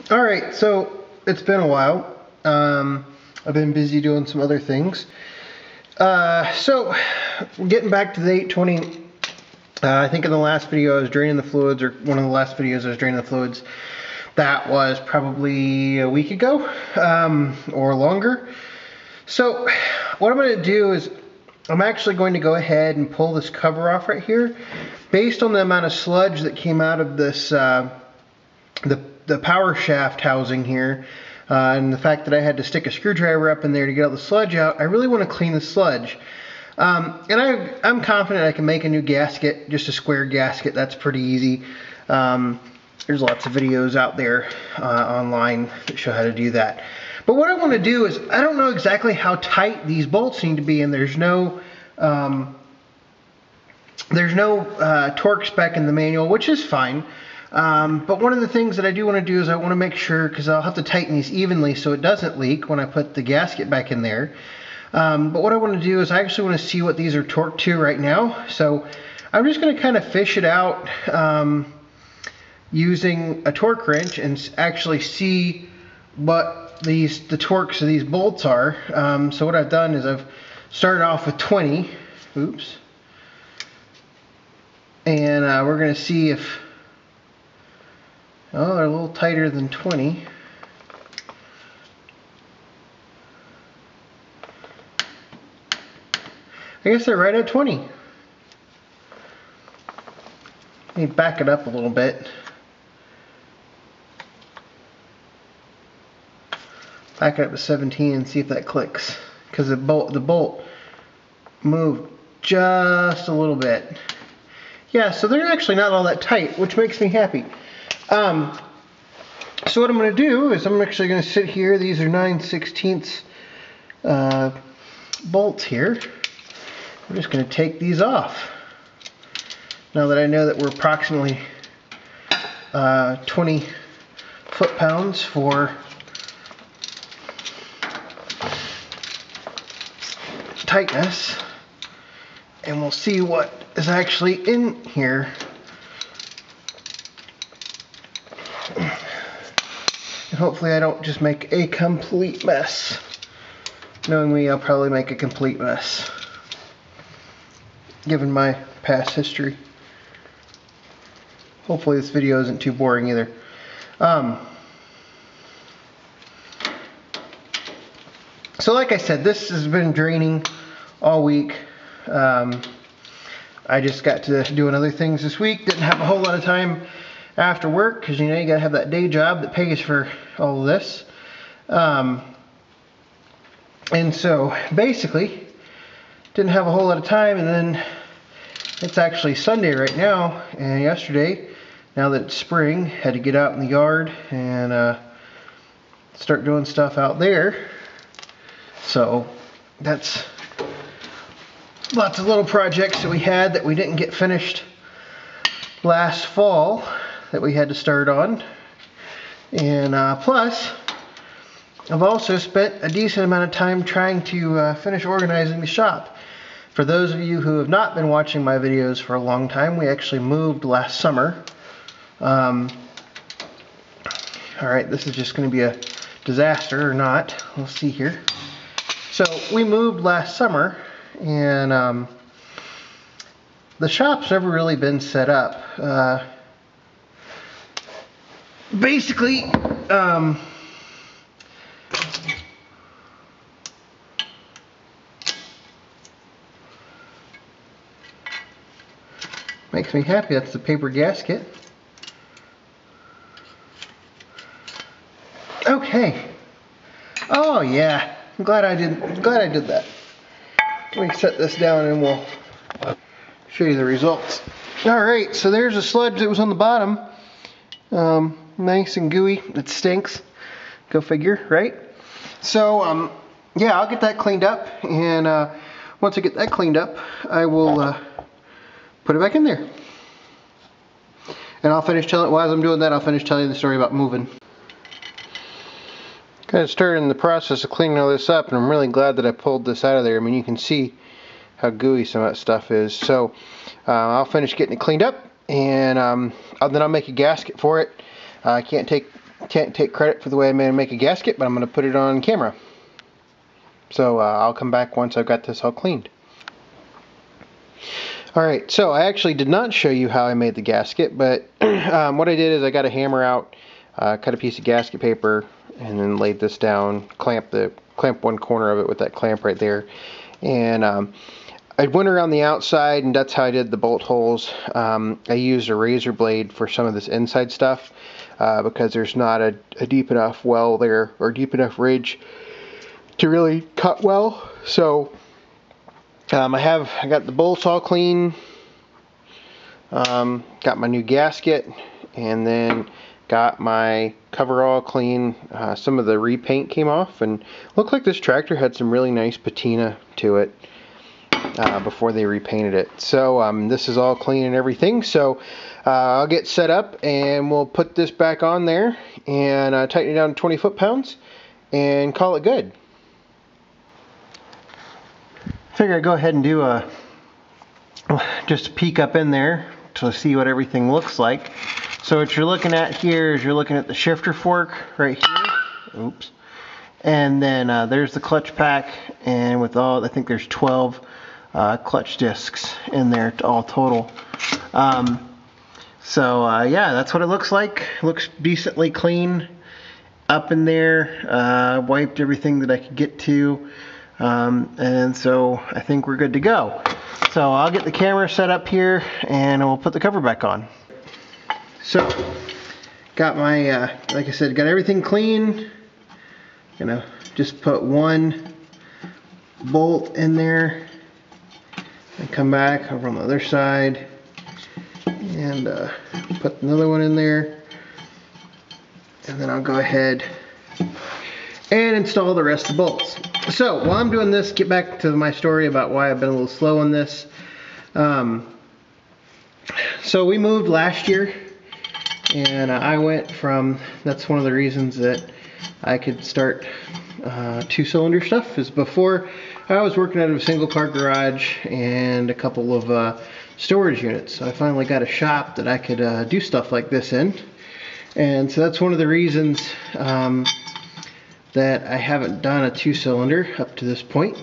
Alright, so it's been a while. I've been busy doing some other things. So, getting back to the 820, I think in the last video I was draining the fluids, or one of the last videos I was draining the fluids. That was probably a week ago, or longer. So, what I'm going to do is, I'm actually going to go ahead and pull this cover off right here. Based on the amount of sludge that came out of this, the power shaft housing here, and the fact that I had to stick a screwdriver up in there to get all the sludge out, I really want to clean the sludge. And I'm confident I can make a new gasket, just a square gasket. That's pretty easy. There's lots of videos out there online that show how to do that. But what I want to do is, I don't know exactly how tight these bolts need to be, and there's no torque spec in the manual, which is fine. But one of the things that I do want to do is I want to make sure, because I'll have to tighten these evenly so it doesn't leak when I put the gasket back in there. But what I want to do is I actually want to see what these are torqued to right now. So I'm just going to kind of fish it out using a torque wrench and actually see what the torques of these bolts are. So what I've done is I've started off with 20. Oops. And we're going to see if, oh, they're a little tighter than 20. I guess they're right at 20. Let me back it up a little bit. Back it up to 17 and see if that clicks. Because the bolt moved just a little bit. Yeah, so they're actually not all that tight, which makes me happy. So what I'm going to do is I'm actually going to sit here. These are 9/16 bolts here. I'm just going to take these off. Now that I know that we're approximately 20 foot-pounds for tightness, and we'll see what is actually in here. And hopefully I don't just make a complete mess. Knowing me, I'll probably make a complete mess, given my past history. Hopefully this video isn't too boring either. So like I said, this has been draining all week. I just got to doing other things this week. Didn't have a whole lot of time after work, because you know you gotta have that day job that pays for all of this. And so basically didn't have a whole lot of time, and then it's actually Sunday right now, and yesterday, now that it's spring, had to get out in the yard and start doing stuff out there. So that's lots of little projects that we had that we didn't get finished last fall that we had to start on. And plus, I've also spent a decent amount of time trying to finish organizing the shop. For those of you who have not been watching my videos for a long time, we actually moved last summer. Alright, this is just going to be a disaster or not. We'll see here. So we moved last summer, and the shop's never really been set up. Basically, makes me happy. That's the paper gasket. Okay. Oh yeah. I'm glad I did that. Let me set this down and we'll show you the results. Alright, so there's the sludge that was on the bottom. Nice and gooey. It stinks. Go figure, right? So, yeah, I'll get that cleaned up, and once I get that cleaned up, I will put it back in there. And I'll finish telling, while I'm doing that, I'll finish telling you the story about moving. Kind of started in the process of cleaning all this up, and I'm really glad that I pulled this out of there. I mean, you can see how gooey some of that stuff is. So I'll finish getting it cleaned up, and then I'll make a gasket for it. I can't take can't take credit for the way I make a gasket, but I'm going to put it on camera. So I'll come back once I've got this all cleaned. Alright, so I actually did not show you how I made the gasket, but what I did is I got a hammer out, cut a piece of gasket paper, and then laid this down, clamp one corner of it with that clamp right there. And I went around the outside, and that's how I did the bolt holes. I used a razor blade for some of this inside stuff because there's not a deep enough well there, or deep enough ridge to really cut well. So I got the bolts all clean, got my new gasket, and then got my cover all clean. Some of the repaint came off, and looked like this tractor had some really nice patina to it before they repainted it. So this is all clean and everything. So I'll get set up, and we'll put this back on there and tighten it down to 20 foot-pounds and call it good. Figure I'd go ahead and do just a peek up in there to see what everything looks like. So what you're looking at here is you're looking at the shifter fork right here. Oops. And then there's the clutch pack, and with all, I think there's 12 clutch discs in there all total. Yeah, that's what it looks like. It looks decently clean up in there. Wiped everything that I could get to. And so I think we're good to go. So I'll get the camera set up here, and we'll put the cover back on. So got my, like I said, got everything clean. Gonna just put one bolt in there and come back over on the other side and put another one in there, and then I'll go ahead and install the rest of the bolts. So while I'm doing this, get back to my story about why I've been a little slow on this. So we moved last year, and I went from, that's one of the reasons that I could start two-cylinder stuff, is before I was working out of a single car garage and a couple of storage units. So I finally got a shop that I could do stuff like this in, and so that's one of the reasons that I haven't done a two-cylinder up to this point.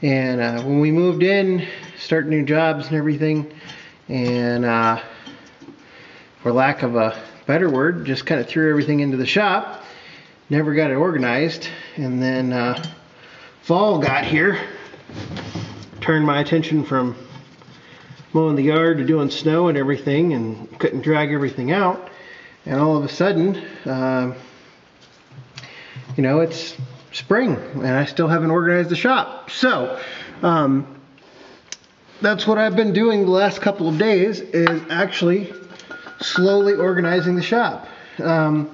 And when we moved in, started new jobs and everything, and for lack of a better word, just kind of threw everything into the shop, never got it organized, and then fall got here, turned my attention from mowing the yard to doing snow and everything, and couldn't drag everything out, and all of a sudden you know, it's spring and I still haven't organized the shop. So that's what I've been doing the last couple of days, is actually slowly organizing the shop. Now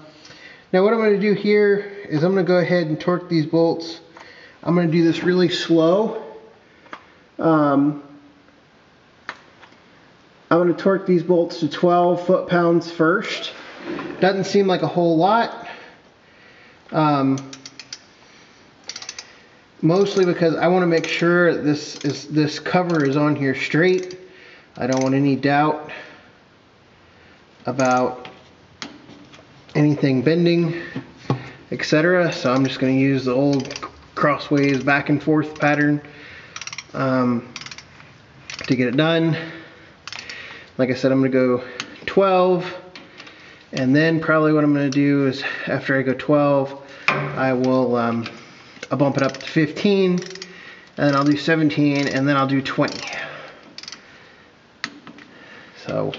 what I'm going to do here is I'm going to go ahead and torque these bolts. I'm going to do this really slow. I'm going to torque these bolts to 12 foot-pounds first. Doesn't seem like a whole lot. Mostly because I want to make sure this cover is on here straight. I don't want any doubt about anything bending, etc. So I'm just going to use the old crossways back and forth pattern to get it done. Like I said, I'm going to go 12, and then probably what I'm going to do is, after I go 12, I will I'll bump it up to 15, and then I'll do 17, and then I'll do 20. So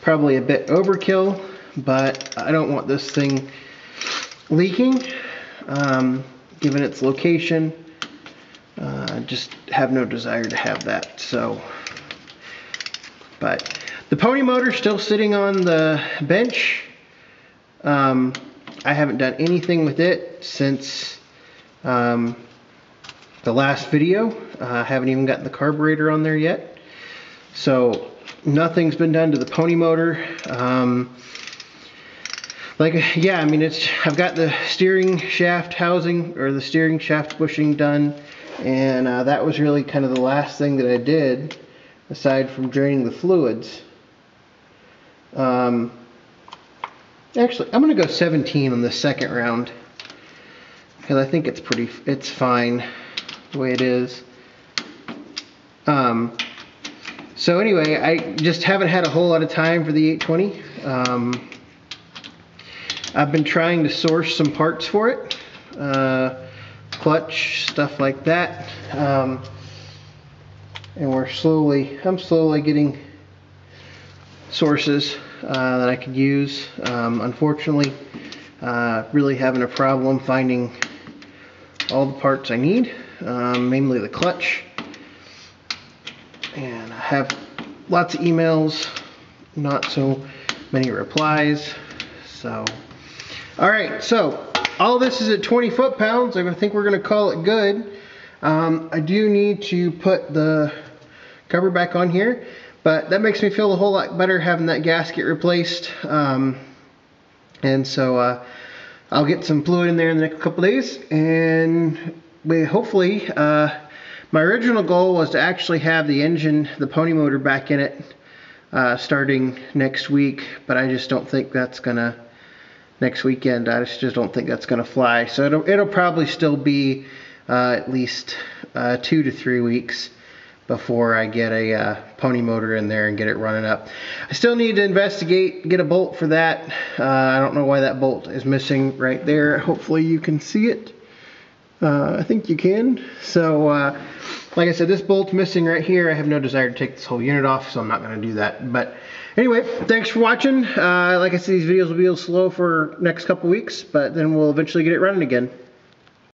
probably a bit overkill, but I don't want this thing leaking, given its location. I just have no desire to have that. So, but the pony motor is still sitting on the bench. I haven't done anything with it since the last video. I haven't even gotten the carburetor on there yet. So nothing's been done to the pony motor. Yeah, I mean, I've got the steering shaft housing, or the steering shaft bushing done, and that was really kind of the last thing that I did, aside from draining the fluids. Actually, I'm going to go 17 on the second round, because I think it's fine the way it is. So anyway, I just haven't had a whole lot of time for the 820. I've been trying to source some parts for it, clutch, stuff like that, and I'm slowly getting sources that I could use. Unfortunately, really having a problem finding all the parts I need, mainly the clutch. And I have lots of emails, not so many replies. So, alright, so all this is at 20 foot-pounds. I think we're going to call it good. I do need to put the cover back on here, but that makes me feel a whole lot better having that gasket replaced. And so I'll get some fluid in there in the next couple days, and hopefully my original goal was to actually have the engine, the pony motor, back in it starting next week, but I just don't think that's gonna, next weekend, I just don't think that's gonna fly. So it'll probably still be at least 2 to 3 weeks before I get a pony motor in there and get it running up. I still need to investigate, get a bolt for that. I don't know why that bolt is missing right there. Hopefully you can see it. I think you can. So, like I said, this bolt's missing right here. I have no desire to take this whole unit off, so I'm not going to do that. But anyway, thanks for watching. Like I said, these videos will be a little slow for next couple weeks, but then we'll eventually get it running again.